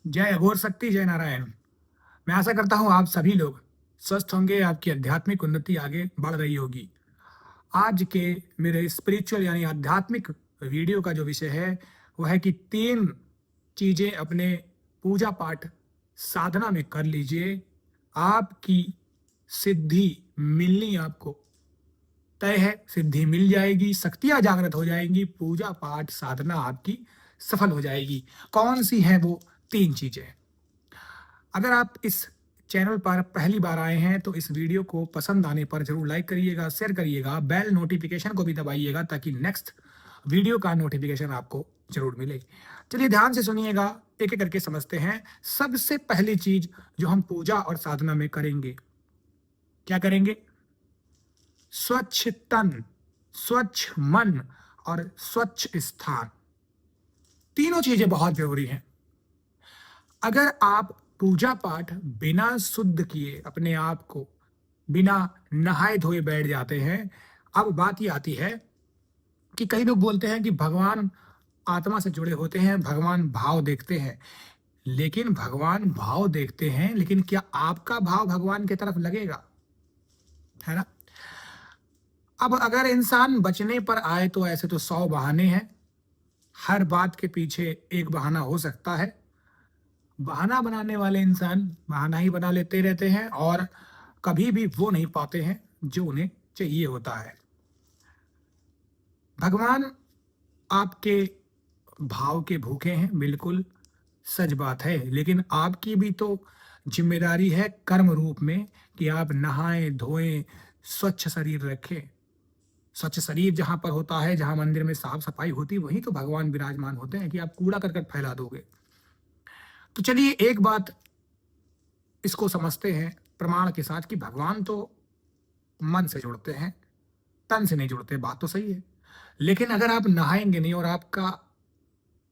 जय अघोर शक्ति, जय नारायण। मैं आशा करता हूँ आप सभी लोग स्वस्थ होंगे, आपकी आध्यात्मिक उन्नति आगे बढ़ रही होगी। आज के मेरे स्पिरिचुअल यानी आध्यात्मिक वीडियो का जो विषय है वह है कि 3 चीजें अपने पूजा पाठ साधना में कर लीजिए, आपकी सिद्धि मिलनी आपको तय है। सिद्धि मिल जाएगी, शक्तियां जागृत हो जाएंगी, पूजा पाठ साधना आपकी सफल हो जाएगी। कौन सी है वो 3 चीजें? अगर आप इस चैनल पर पहली बार आए हैं तो इस वीडियो को पसंद आने पर जरूर लाइक करिएगा, शेयर करिएगा, बेल नोटिफिकेशन को भी दबाइएगा ताकि नेक्स्ट वीडियो का नोटिफिकेशन आपको जरूर मिले। चलिए ध्यान से सुनिएगा, एक एक करके समझते हैं। सबसे पहली चीज जो हम पूजा और साधना में करेंगे, क्या करेंगे? स्वच्छ तन, स्वच्छ मन और स्वच्छ स्थान। तीनों चीजें बहुत जरूरी हैं। अगर आप पूजा पाठ बिना शुद्ध किए अपने आप को बिना नहाए धोए बैठ जाते हैं, अब बात ये आती है कि कई लोग बोलते हैं कि भगवान आत्मा से जुड़े होते हैं, भगवान भाव देखते हैं। लेकिन भगवान भाव देखते हैं, लेकिन क्या आपका भाव भगवान की तरफ लगेगा? है ना? अब अगर इंसान बचने पर आए तो ऐसे तो 100 बहाने हैं, हर बात के पीछे एक बहाना हो सकता है। बहाना बनाने वाले इंसान बहाना ही बना लेते रहते हैं और कभी भी वो नहीं पाते हैं जो उन्हें चाहिए होता है। भगवान आपके भाव के भूखे हैं, बिल्कुल सच बात है, लेकिन आपकी भी तो जिम्मेदारी है कर्म रूप में कि आप नहाएं धोएं, स्वच्छ शरीर रखें। स्वच्छ शरीर जहां पर होता है, जहां मंदिर में साफ सफाई होती है, वहीं तो भगवान विराजमान होते हैं कि आप कूड़ा करकट फैला दोगे। तो चलिए एक बात इसको समझते हैं प्रमाण के साथ कि भगवान तो मन से जुड़ते हैं, तन से नहीं जुड़ते। बात तो सही है, लेकिन अगर आप नहाएंगे नहीं और आपका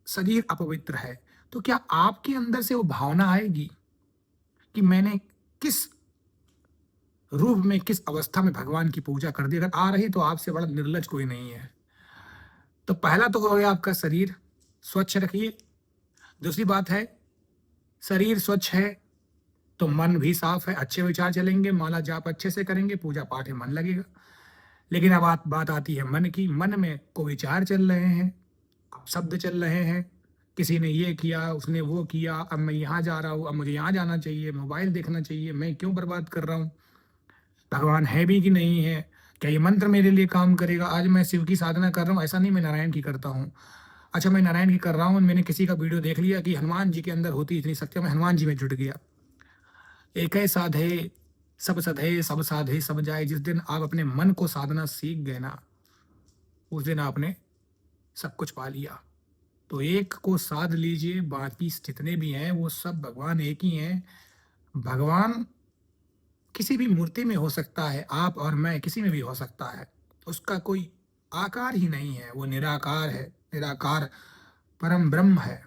शरीर अपवित्र है तो क्या आपके अंदर से वो भावना आएगी कि मैंने किस रूप में, किस अवस्था में भगवान की पूजा कर दी? अगर आ रही तो आपसे बड़ा निर्लज कोई नहीं है। तो पहला तो हो गया आपका शरीर, स्वच्छ रखिए। दूसरी बात है, शरीर स्वच्छ है तो मन भी साफ है, अच्छे विचार चलेंगे, माला जाप अच्छे से करेंगे, पूजा पाठ में मन लगेगा। लेकिन अब बात आती है मन की। मन में को विचार चल रहे हैं, अब शब्द चल रहे हैं, किसी ने ये किया, उसने वो किया, अब मैं यहाँ जा रहा हूँ, अब मुझे यहाँ जाना चाहिए, मोबाइल देखना चाहिए, मैं क्यों बर्बाद कर रहा हूँ? भगवान है भी कि नहीं है? क्या ये मंत्र मेरे लिए काम करेगा? आज मैं शिव की साधना कर रहा हूँ, ऐसा नहीं मैं नारायण की करता हूँ। अच्छा, मैं नारायण की कर रहा हूँ, मैंने किसी का वीडियो देख लिया कि हनुमान जी के अंदर होती इतनी शक्तियाँ, मैं हनुमान जी में जुट गया। एक है साधे सब सधे, सब साधे सब जाए। जिस दिन आप अपने मन को साधना सीख गए ना, उस दिन आपने सब कुछ पा लिया। तो एक को साध लीजिए, बाकी जितने भी हैं वो सब भगवान एक ही हैं। भगवान किसी भी मूर्ति में हो सकता है, आप और मैं किसी में भी हो सकता है, उसका कोई आकार ही नहीं है, वो निराकार है, निराकार परम ब्रह्म है।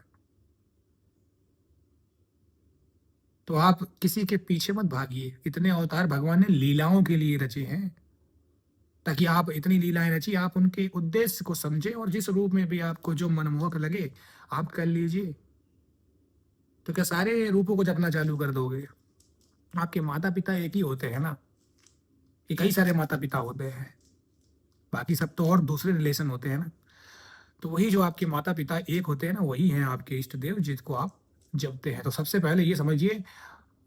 तो आप किसी के पीछे मत भागिए। इतने अवतार भगवान ने लीलाओं के लिए रचे हैं, ताकि आप इतनी लीलाएं रची, आप उनके उद्देश्य को समझे और जिस रूप में भी आपको जो मनमोहक लगे आप कर लीजिए। तो क्या सारे रूपों को जपना चालू कर दोगे? आपके माता पिता एक ही होते हैं ना, कि कई सारे माता पिता होते हैं? बाकी सब तो और दूसरे रिलेशन होते हैं ना। तो वही जो आपके माता पिता एक होते हैं ना, वही हैं आपके इष्ट देव जिसको आप जपते हैं। तो सबसे पहले ये समझिए,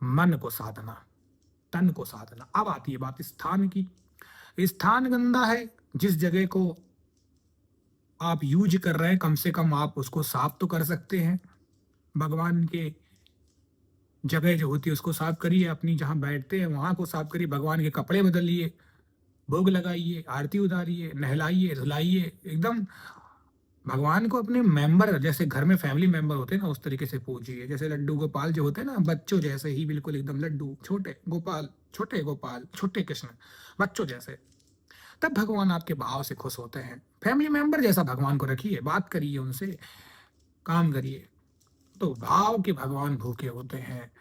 मन को साधना, तन को साधना। अब आती है बात स्थान की। स्थान गंदा है, जिस जगह को आप यूज कर रहे हैं कम से कम आप उसको साफ तो कर सकते हैं। भगवान के जगह जो होती है उसको साफ करिए, अपनी जहां बैठते हैं वहां को साफ करिए, भगवान के कपड़े बदलिए, भोग लगाइए, आरती उतारिए, नहलाइए धुलाइए। एकदम भगवान को अपने मेंबर, जैसे घर में फैमिली मेंबर होते हैं ना, उस तरीके से पूजिए। जैसे लड्डू गोपाल जो होते हैं ना, बच्चों जैसे ही बिल्कुल एकदम लड्डू, छोटे गोपाल, छोटे गोपाल, छोटे कृष्ण, बच्चों जैसे। तब भगवान आपके भाव से खुश होते हैं। फैमिली मेंबर जैसा भगवान को रखिए, बात करिए उनसे, काम करिए, तो भाव के भगवान भूखे होते हैं।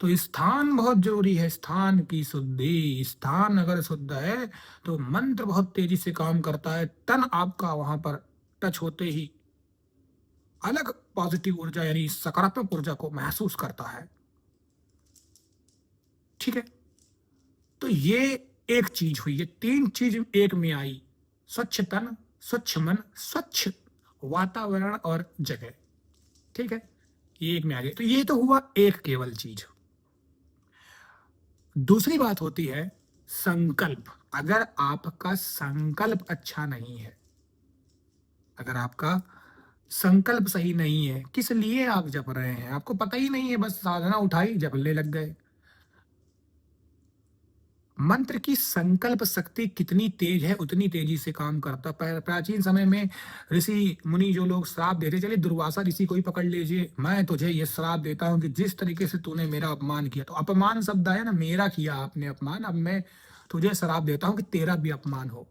तो स्थान बहुत जरूरी है, स्थान की शुद्धि। स्थान अगर शुद्ध है तो मंत्र बहुत तेजी से काम करता है। तन आपका वहां पर टच होते ही अलग पॉजिटिव ऊर्जा यानी सकारात्मक ऊर्जा को महसूस करता है। ठीक है, तो ये एक चीज हुई, ये 3 चीज एक में आई, स्वच्छ तन, स्वच्छ मन, स्वच्छ वातावरण और जगह। ठीक है, ये एक में आ गए। तो ये तो हुआ एक केवल चीज। दूसरी बात होती है संकल्प। अगर आपका संकल्प अच्छा नहीं है, अगर आपका संकल्प सही नहीं है, किस लिए आप जप रहे हैं आपको पता ही नहीं है, बस साधना उठाई जपने लग गए। मंत्र की संकल्प शक्ति कितनी तेज है उतनी तेजी से काम करता। प्राचीन समय में ऋषि मुनि जो लोग श्राप देते, चलिए दुर्वासा ऋषि को ही पकड़ लीजिए, मैं तुझे ये श्राप देता हूं कि जिस तरीके से तूने मेरा अपमान किया, तो अपमान शब्द है ना, मेरा किया आपने अपमान, अब मैं तुझे श्राप देता हूं कि तेरा भी अपमान हो।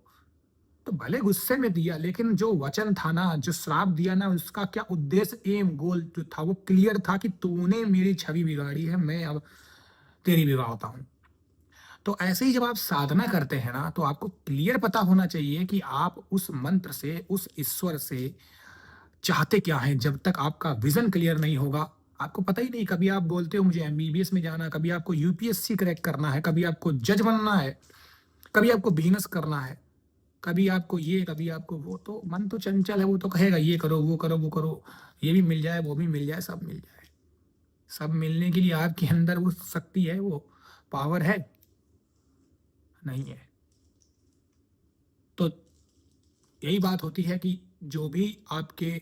तो भले गुस्से में दिया, लेकिन जो वचन था ना, जो श्राप दिया ना, उसका क्या उद्देश्य, एम गोल जो था वो क्लियर था कि तूने मेरी छवि बिगाड़ी है, मैं अब तेरी बिगाड़ता हूं। तो ऐसे ही जब आप साधना करते हैं ना, तो आपको क्लियर पता होना चाहिए कि आप उस मंत्र से, उस ईश्वर से चाहते क्या हैं। जब तक आपका विजन क्लियर नहीं होगा, आपको पता ही नहीं, कभी आप बोलते हो मुझे एमबीबीएस में जाना, कभी आपको यूपीएससी क्रैक करना है, कभी आपको जज बनना है, कभी आपको बिजनेस करना है, कभी आपको ये, कभी आपको वो। तो मन तो चंचल है, वो तो कहेगा ये करो, वो करो, वो करो, ये भी मिल जाए, वो भी मिल जाए, सब मिल जाए। सब मिलने के लिए आपके अंदर वो शक्ति है, वो पावर है नहीं है। तो यही बात होती है कि जो भी आपके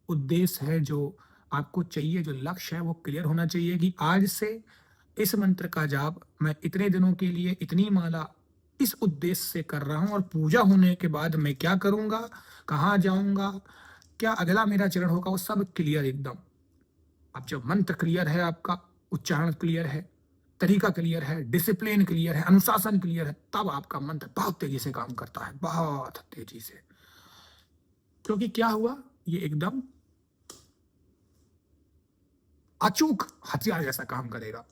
उद्देश्य है, जो आपको चाहिए, जो लक्ष्य है, वो क्लियर होना चाहिए कि आज से इस मंत्र का जाप मैं इतने दिनों के लिए इतनी माला इस उद्देश्य से कर रहा हूं, और पूजा होने के बाद मैं क्या करूंगा, कहाँ जाऊंगा, क्या अगला मेरा चरण होगा, वो सब क्लियर एकदम। अब जब मंत्र क्लियर है, आपका उच्चारण क्लियर है, तरीका क्लियर है, डिसिप्लिन क्लियर है, अनुशासन क्लियर है, तब आपका मंत्र बहुत तेजी से काम करता है, बहुत तेजी से। क्योंकि क्या हुआ, ये एकदम अचूक हथियार जैसा काम करेगा।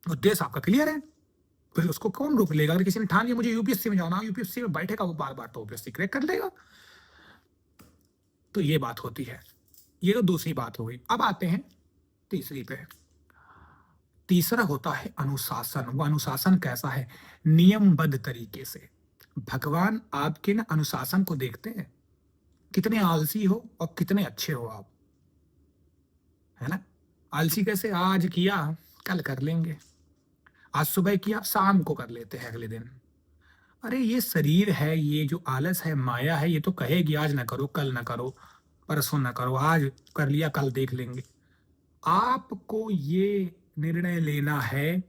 उद्देश्य आपका क्लियर है, फिर उसको कौन रोक लेगा। अगर किसी ने ठान लिया मुझे यूपीएससी में जाना, यूपीएससी में बैठेगा वो बार बार, तो यूपीएससी क्रैक कर लेगा। तो ये बात होती है। ये तो दूसरी बात हो गई। अब आते हैं तीसरी पे। तीसरा होता है अनुशासन। वो अनुशासन कैसा है, नियमबद्ध तरीके से। भगवान आपके ना अनुशासन को देखते हैं, कितने आलसी हो और कितने अच्छे हो आप, है ना। आलसी कैसे, आज किया कल कर लेंगे, आज सुबह किया शाम को कर लेते हैं अगले दिन। अरे ये शरीर है, ये जो आलस है, माया है, ये तो कहेगी आज ना करो, कल ना करो, परसों ना करो, आज कर लिया कल देख लेंगे। आपको ये निर्णय लेना है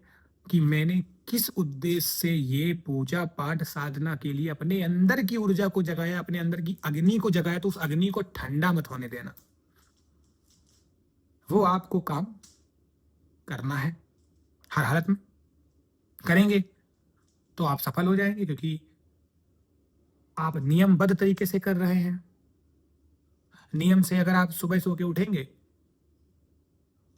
कि मैंने किस उद्देश्य से ये पूजा पाठ साधना के लिए अपने अंदर की ऊर्जा को जगाया, अपने अंदर की अग्नि को जगाया, तो उस अग्नि को ठंडा मत होने देना। वो आपको काम करना है, हर हालत में करेंगे तो आप सफल हो जाएंगे, क्योंकि आप नियमबद्ध तरीके से कर रहे हैं। नियम से अगर आप सुबह सो के उठेंगे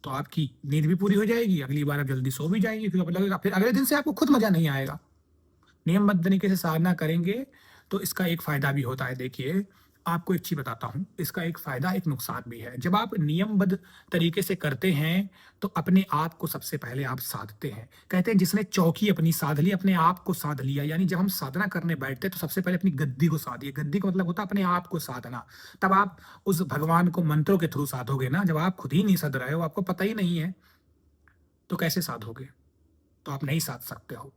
तो आपकी नींद भी पूरी हो जाएगी, अगली बार आप जल्दी सो भी जाएंगे, क्योंकि आपको लगेगा, फिर अगले दिन से आपको खुद मजा नहीं आएगा। नियमबद्ध तरीके से साधना करेंगे तो इसका एक फायदा भी होता है। देखिए, आपको एक चीज बताता हूं, इसका एक फायदा एक नुकसान भी है। जब आप नियमबद्ध तरीके से करते हैं तो अपने आप को सबसे पहले आप साधते हैं। कहते हैं जिसने चौकी अपनी साध ली, अपने आप को साध लिया। यानी जब हम साधना करने बैठते हैं तो सबसे पहले अपनी गद्दी को साधिए। गद्दी का मतलब होता है अपने आप को साधना। तब आप उस भगवान को मंत्रों के थ्रू साधोगे ना। जब आप खुद ही नहीं साध रहे हो, आपको पता ही नहीं है, तो कैसे साधोगे, तो आप नहीं साध सकते हो।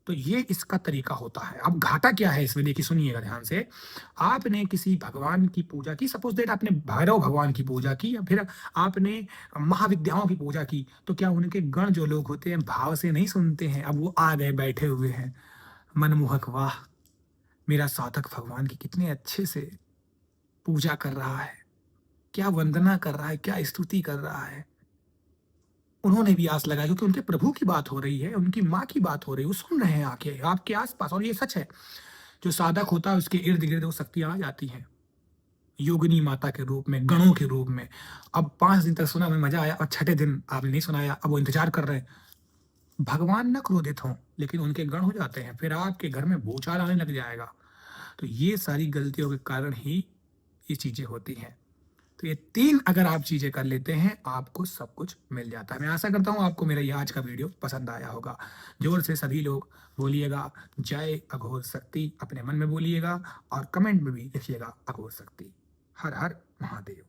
तो ये इसका तरीका होता है। अब घाटा क्या है इसमें, देखिए सुनिएगा ध्यान से। आपने किसी भगवान की पूजा की, सपोज दैट आपने भैरव भगवान की पूजा की, या फिर आपने महाविद्याओं की पूजा की, तो क्या उनके गण जो लोग होते हैं भाव से नहीं सुनते हैं। अब वो आ गए, बैठे हुए हैं, मनमोहक, वाह मेरा साधक भगवान की कितने अच्छे से पूजा कर रहा है, क्या वंदना कर रहा है, क्या स्तुति कर रहा है। उन्होंने भी आस लगाई, क्योंकि उनके प्रभु की बात हो रही है, उनकी माँ की बात हो रही है, वो सुन रहे हैं आके आपके आसपास। और ये सच है, जो साधक होता है उसके इर्द गिर्द वो शक्तियां आ जाती हैं, योगिनी माता के रूप में, गणों के रूप में। अब 5 दिन तक सुना, में मजा आया, और छठे दिन आपने नहीं सुनाया, अब वो इंतजार कर रहे हैं। भगवान न क्रोधित हों, लेकिन उनके गण हो जाते हैं, फिर आपके घर में भूचाल आने लग जाएगा। तो ये सारी गलतियों के कारण ही ये चीजें होती हैं। तो ये 3 अगर आप चीज़ें कर लेते हैं, आपको सब कुछ मिल जाता है। मैं आशा करता हूँ आपको मेरा ये आज का वीडियो पसंद आया होगा। ज़ोर से सभी लोग बोलिएगा जय अघोर शक्ति, अपने मन में बोलिएगा और कमेंट में भी लिखिएगा अघोर शक्ति। हर हर महादेव।